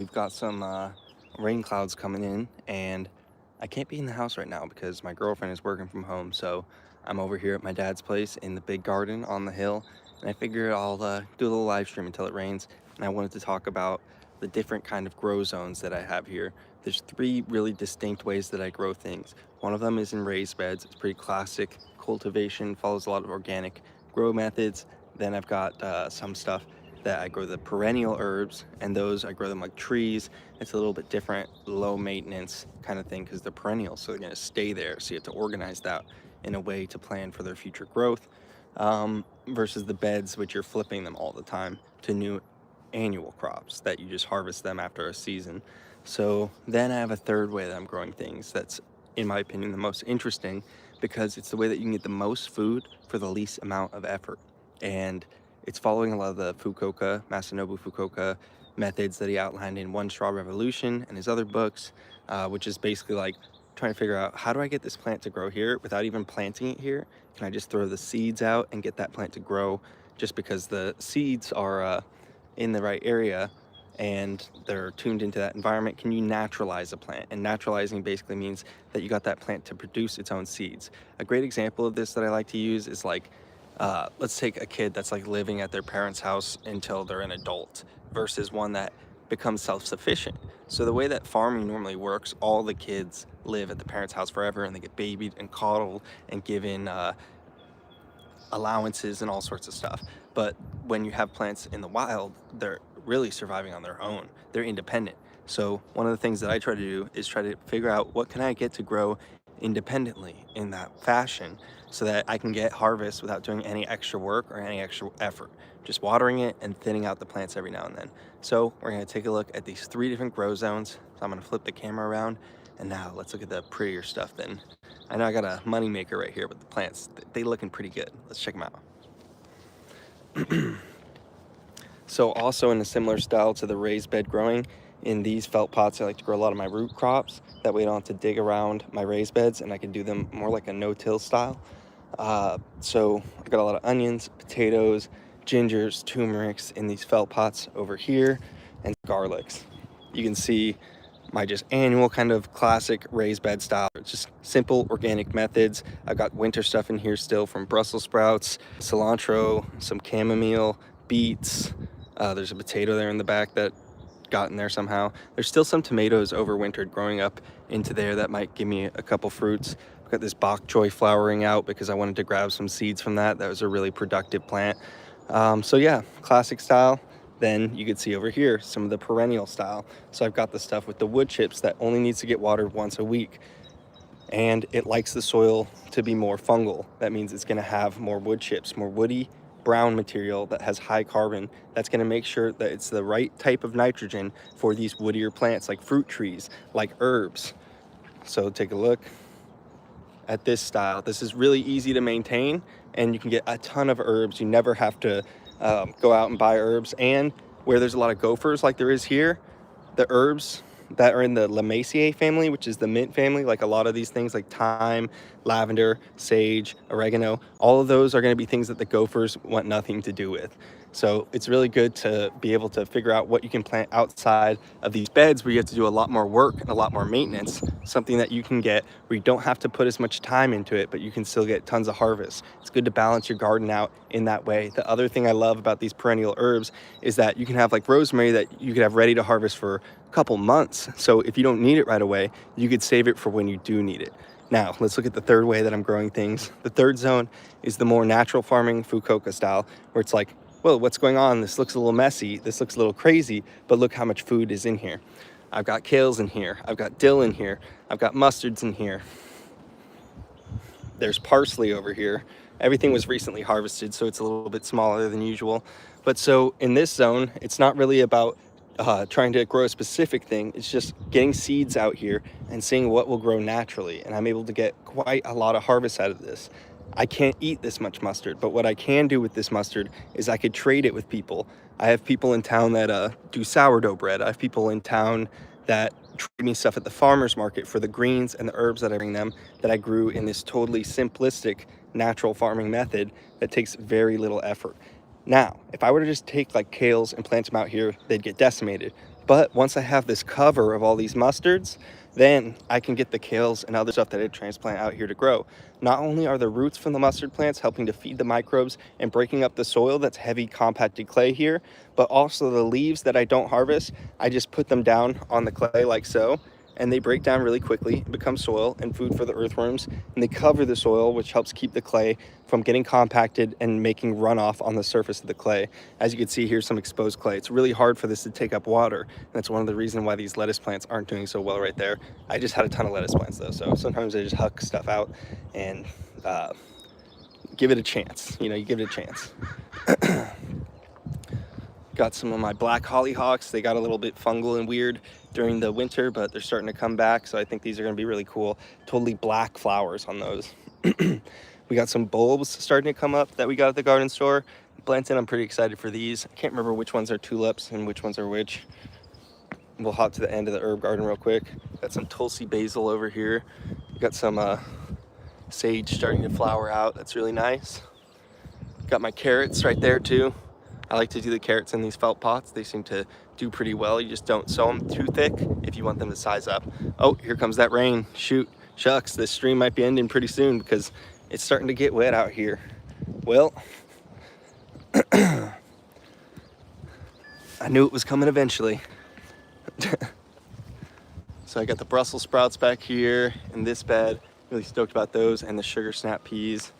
We've got some rain clouds coming in, and I can't be in the house right now because my girlfriend is working from home. So I'm over here at my dad's place in the big garden on the hill, and I figured I'll do a little live stream until it rains. And I wanted to talk about the different kind of grow zones that I have here. There's three really distinct ways that I grow things. One of them is in raised beds. It's pretty classic cultivation, follows a lot of organic grow methods. Then I've got some stuff that I grow the perennial herbs, and those I grow them like trees. It's a little bit different, low maintenance kind of thing because they're perennial, so they're going to stay there. So you have to organize that in a way to plan for their future growth, versus the beds, which you're flipping them all the time to new annual crops that you just harvest them after a season. So then I have a third way that I'm growing things that's, in my opinion, the most interesting because it's the way that you can get the most food for the least amount of effort. And it's following a lot of the Masanobu Fukuoka methods that he outlined in One Straw Revolution and his other books, which is basically like trying to figure out, how do I get this plant to grow here without even planting it here? Can I just throw the seeds out and get that plant to grow just because the seeds are in the right area and they're tuned into that environment? Can you naturalize a plant? And naturalizing basically means that you got that plant to produce its own seeds. A great example of this that I like to use is like, let's take a kid that's like living at their parents' house until they're an adult versus one that becomes self-sufficient. So the way that farming normally works, all the kids live at the parents' house forever and they get babied and coddled and given allowances and all sorts of stuff. But when you have plants in the wild, they're really surviving on their own. They're independent. So one of the things that I try to do is try to figure out, what can I get to grow independently in that fashion so that I can get harvest without doing any extra work or any extra effort, just watering it and thinning out the plants every now and then. So we're going to take a look at these three different grow zones. So I'm going to flip the camera around, and now let's look at the prettier stuff then. I know I got a money maker right here, but the plants, they looking pretty good. Let's check them out. So also in a similar style to the raised bed growing, in these felt pots I like to grow a lot of my root crops. That way I don't have to dig around my raised beds, and I can do them more like a no-till style. So I've got a lot of onions, potatoes, gingers, turmerics in these felt pots over here, and garlics. You can see my just annual kind of classic raised bed style. It's just simple organic methods. I've got winter stuff in here still, from Brussels sprouts, cilantro, some chamomile, beets. There's a potato there in the back that got in there somehow. There's still some tomatoes overwintered growing up into there that might give me a couple fruits. I've got this bok choy flowering out because I wanted to grab some seeds from that. That was a really productive plant. So yeah, classic style. Then you can see over here some of the perennial style. So I've got the stuff with the wood chips that only needs to get watered once a week, and it likes the soil to be more fungal. That means it's going to have more wood chips, more woody brown material that has high carbon. That's going to make sure that it's the right type of nitrogen for these woodier plants, like fruit trees, like herbs. So take a look at this style. This is really easy to maintain, and you can get a ton of herbs. You never have to go out and buy herbs. And where there's a lot of gophers like there is here, the herbs that are in the Lamaceae family, which is the mint family, like a lot of these things like thyme, lavender, sage, oregano, all of those are going to be things that the gophers want nothing to do with. So it's really good to be able to figure out what you can plant outside of these beds where you have to do a lot more work and a lot more maintenance, something that you can get where you don't have to put as much time into it, but you can still get tons of harvest. It's good to balance your garden out in that way. The other thing I love about these perennial herbs is that you can have like rosemary that you could have ready to harvest for a couple months. So if you don't need it right away, you could save it for when you do need it. Now, let's look at the third way that I'm growing things. The third zone is the more natural farming Fukuoka style, where it's like, well, what's going on? This looks a little messy. This looks a little crazy, but look how much food is in here. I've got kales in here. I've got dill in here. I've got mustards in here. There's parsley over here. Everything was recently harvested, so it's a little bit smaller than usual. But so in this zone, it's not really about trying to grow a specific thing. It's just getting seeds out here and seeing what will grow naturally. And I'm able to get quite a lot of harvest out of this. I can't eat this much mustard, but what I can do with this mustard is I could trade it with people. I have people in town that do sourdough bread. I have people in town that trade me stuff at the farmer's market for the greens and the herbs that I bring them, that I grew in this totally simplistic natural farming method that takes very little effort. Now, if I were to just take like kales and plant them out here, they'd get decimated. But once I have this cover of all these mustards, then I can get the kales and other stuff that I transplant out here to grow. Not only are the roots from the mustard plants helping to feed the microbes and breaking up the soil that's heavy compacted clay here, but also the leaves that I don't harvest, I just put them down on the clay like so, and they break down really quickly, become soil and food for the earthworms, and they cover the soil, which helps keep the clay from getting compacted and making runoff on the surface of the clay. As you can see, here's some exposed clay. It's really hard for this to take up water, and that's one of the reasons why these lettuce plants aren't doing so well right there. I just had a ton of lettuce plants though, so sometimes I just huck stuff out and give it a chance. You know, you give it a chance. Got some of my black hollyhocks. They got a little bit fungal and weird during the winter, but they're starting to come back, so I think these are going to be really cool. Totally black flowers on those. We got some bulbs starting to come up that we got at the garden store. Planted, I'm pretty excited for these. I can't remember which ones are tulips and which ones are which. We'll hop to the end of the herb garden real quick. Got some Tulsi basil over here. Got some sage starting to flower out. That's really nice. Got my carrots right there too. I like to do the carrots in these felt pots. They seem to do pretty well. You just don't sow them too thick if you want them to size up. Oh, here comes that rain. Shoot, shucks, this stream might be ending pretty soon because it's starting to get wet out here. Well, I knew it was coming eventually. So I got the Brussels sprouts back here in this bed. Really stoked about those, and the sugar snap peas.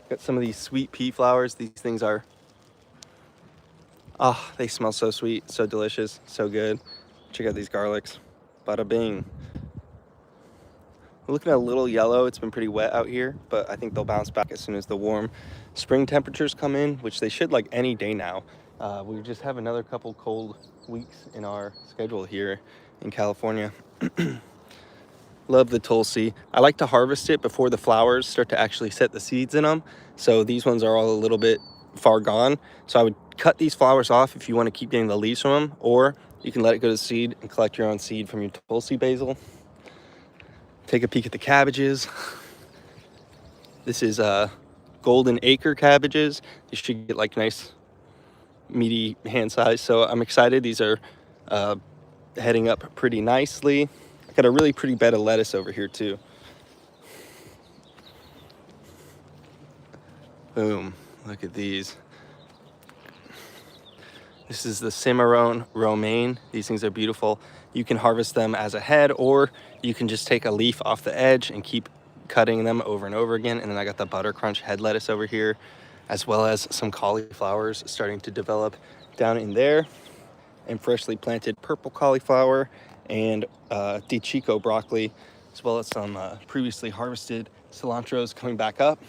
Got some of these sweet pea flowers. These things are, oh, they smell so sweet, so delicious, so good. Check out these garlics. Bada bing. We're looking at a little yellow. It's been pretty wet out here, but I think they'll bounce back as soon as the warm spring temperatures come in, which they should like any day now. We just have another couple cold weeks in our schedule here in California. Love the Tulsi. I like to harvest it before the flowers start to actually set the seeds in them. So these ones are all a little bit far gone. So I would cut these flowers off if you want to keep getting the leaves from them, or you can let it go to seed and collect your own seed from your Tulsi basil. Take a peek at the cabbages. This is golden acre cabbages. You should get like nice meaty hand size. So I'm excited. These are heading up pretty nicely. I got a really pretty bed of lettuce over here too. Boom, look at these. This is the Cimarron romaine. These things are beautiful. You can harvest them as a head, or you can just take a leaf off the edge and keep cutting them over and over again. And then I got the butter crunch head lettuce over here, as well as some cauliflowers starting to develop down in there, and freshly planted purple cauliflower and Di Chico broccoli, as well as some previously harvested cilantros coming back up.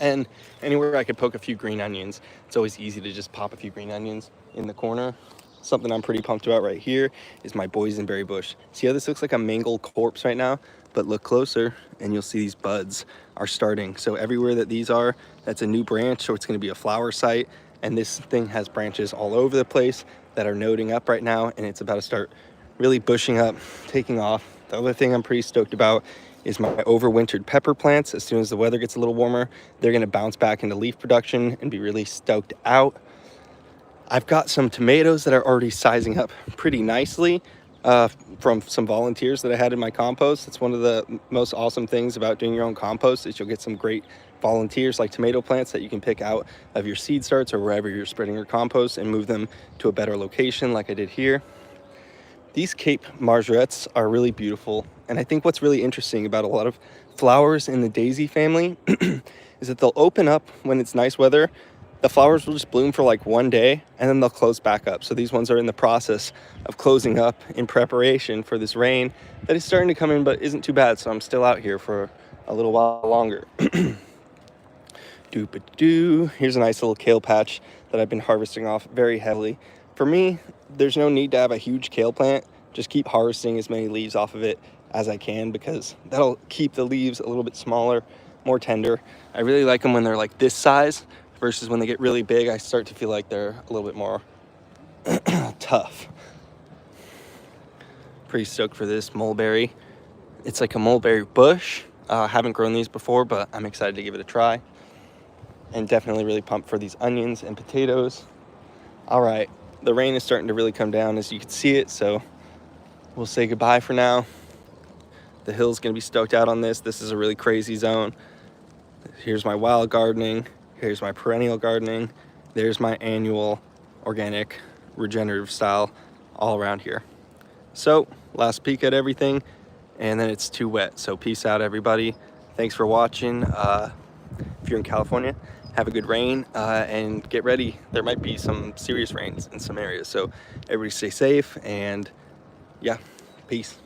And anywhere I could poke a few green onions. It's always easy to just pop a few green onions in the corner. Something I'm pretty pumped about right here is my boysenberry bush. See how this looks like a mangled corpse right now? But look closer and you'll see these buds are starting. So everywhere that these are, that's a new branch, or it's gonna be a flower site. And this thing has branches all over the place that are noding up right now, and it's about to start really bushing up, taking off. The other thing I'm pretty stoked about is my overwintered pepper plants. As soon as the weather gets a little warmer, they're gonna bounce back into leaf production and be really stoked out. I've got some tomatoes that are already sizing up pretty nicely from some volunteers that I had in my compost. It's one of the most awesome things about doing your own compost is you'll get some great volunteers like tomato plants that you can pick out of your seed starts or wherever you're spreading your compost and move them to a better location like I did here. These Cape Margerets are really beautiful. And I think what's really interesting about a lot of flowers in the daisy family is that they'll open up when it's nice weather. The flowers will just bloom for like one day and then they'll close back up. So these ones are in the process of closing up in preparation for this rain that is starting to come in, but isn't too bad. So I'm still out here for a little while longer. Doop-a-doo. Here's a nice little kale patch that I've been harvesting off very heavily. For me, there's no need to have a huge kale plant. Just keep harvesting as many leaves off of it as I can, because that'll keep the leaves a little bit smaller, more tender. I really like them when they're like this size versus when they get really big. I start to feel like they're a little bit more tough. Pretty stoked for this mulberry. It's like a mulberry bush. I haven't grown these before, but I'm excited to give it a try. And definitely really pumped for these onions and potatoes. All right, the rain is starting to really come down, as you can see it, so we'll say goodbye for now. The hill's gonna be stoked out on this. This is a really crazy zone. Here's my wild gardening, here's my perennial gardening, there's my annual organic regenerative style all around here. So last peek at everything, and then it's too wet. So peace out, everybody. Thanks for watching. If you're in California, have a good rain, and get ready. There might be some serious rains in some areas, so everybody stay safe, and yeah, peace.